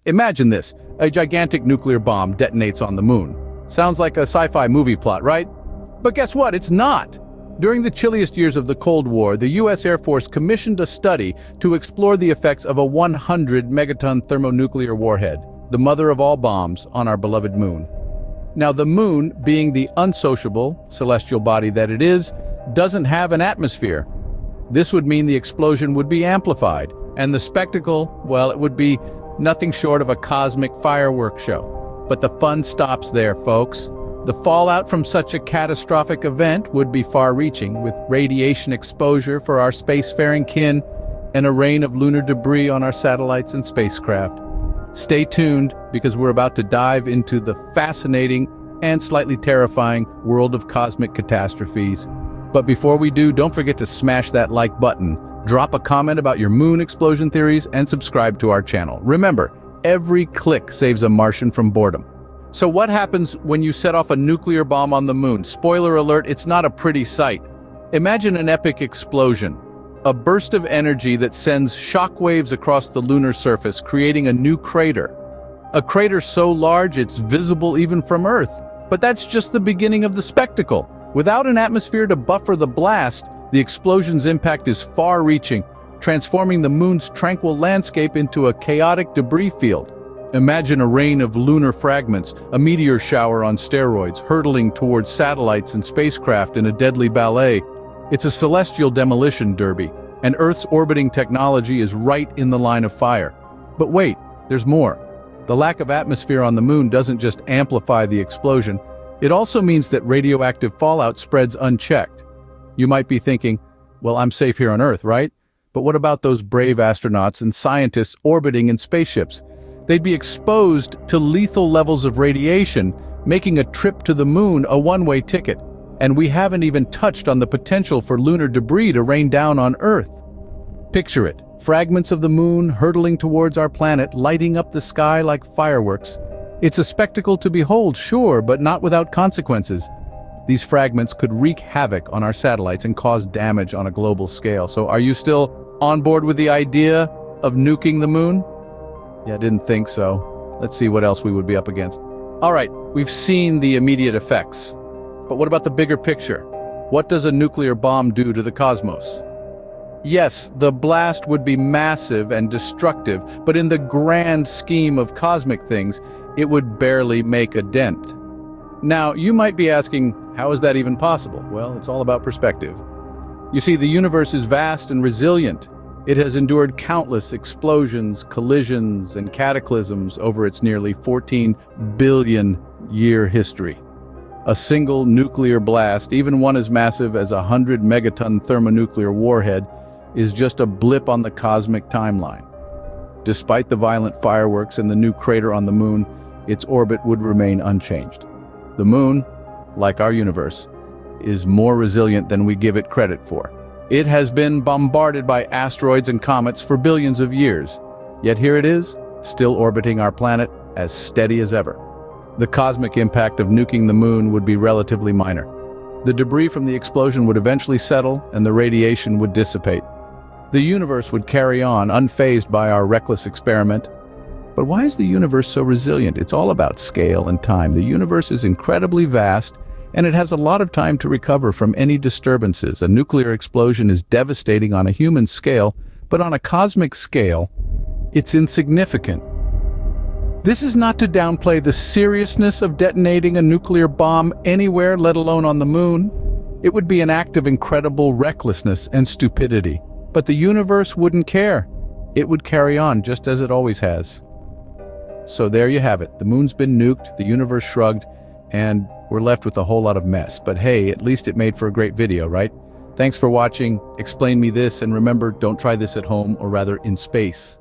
Imagine this, a gigantic nuclear bomb detonates on the moon. Sounds like a sci-fi movie plot, right? But guess what? It's not. During the chilliest years of the Cold War, the US Air Force commissioned a study to explore the effects of a 100-megaton thermonuclear warhead, the mother of all bombs, on our beloved moon. Now, the moon, being the unsociable, celestial body that it is, doesn't have an atmosphere. This would mean the explosion would be amplified, and the spectacle, well, it would be nothing short of a cosmic fireworks show. But the fun stops there, folks. The fallout from such a catastrophic event would be far-reaching, with radiation exposure for our spacefaring kin and a rain of lunar debris on our satellites and spacecraft. Stay tuned, because we're about to dive into the fascinating and slightly terrifying world of cosmic catastrophes. But before we do, don't forget to smash that like button, drop a comment about your moon explosion theories, and subscribe to our channel. Remember, every click saves a Martian from boredom. So what happens when you set off a nuclear bomb on the moon? Spoiler alert, it's not a pretty sight. Imagine an epic explosion, a burst of energy that sends shockwaves across the lunar surface, creating a new crater. A crater so large it's visible even from Earth. But that's just the beginning of the spectacle. Without an atmosphere to buffer the blast, the explosion's impact is far-reaching, transforming the moon's tranquil landscape into a chaotic debris field. Imagine a rain of lunar fragments, a meteor shower on steroids, hurtling towards satellites and spacecraft in a deadly ballet. It's a celestial demolition derby, and Earth's orbiting technology is right in the line of fire. But wait, there's more. The lack of atmosphere on the moon doesn't just amplify the explosion, it also means that radioactive fallout spreads unchecked. You might be thinking, well, I'm safe here on Earth, right? But what about those brave astronauts and scientists orbiting in spaceships? They'd be exposed to lethal levels of radiation, making a trip to the moon a one-way ticket. And we haven't even touched on the potential for lunar debris to rain down on Earth. Picture it, fragments of the moon hurtling towards our planet, lighting up the sky like fireworks. It's a spectacle to behold, sure, but not without consequences. These fragments could wreak havoc on our satellites and cause damage on a global scale. So are you still on board with the idea of nuking the moon? Yeah, I didn't think so. Let's see what else we would be up against. All right, we've seen the immediate effects. But what about the bigger picture? What does a nuclear bomb do to the cosmos? Yes, the blast would be massive and destructive, but in the grand scheme of cosmic things, it would barely make a dent. Now, you might be asking, how is that even possible? Well, it's all about perspective. You see, the universe is vast and resilient. It has endured countless explosions, collisions, and cataclysms over its nearly 14 billion year history. A single nuclear blast, even one as massive as a 100-megaton thermonuclear warhead, is just a blip on the cosmic timeline. Despite the violent fireworks and the new crater on the moon, its orbit would remain unchanged. The moon, like our universe, is more resilient than we give it credit for. It has been bombarded by asteroids and comets for billions of years, yet here it is, still orbiting our planet, as steady as ever. The cosmic impact of nuking the moon would be relatively minor. The debris from the explosion would eventually settle, and the radiation would dissipate. The universe would carry on, unfazed by our reckless experiment. But why is the universe so resilient? It's all about scale and time. The universe is incredibly vast, and it has a lot of time to recover from any disturbances. A nuclear explosion is devastating on a human scale, but on a cosmic scale, it's insignificant. This is not to downplay the seriousness of detonating a nuclear bomb anywhere, let alone on the moon. It would be an act of incredible recklessness and stupidity. But the universe wouldn't care. It would carry on just as it always has. So there you have it. The moon's been nuked, the universe shrugged, and we're left with a whole lot of mess. But hey, at least it made for a great video, right? Thanks for watching. Explain Me This, and remember, don't try this at home, or rather in space.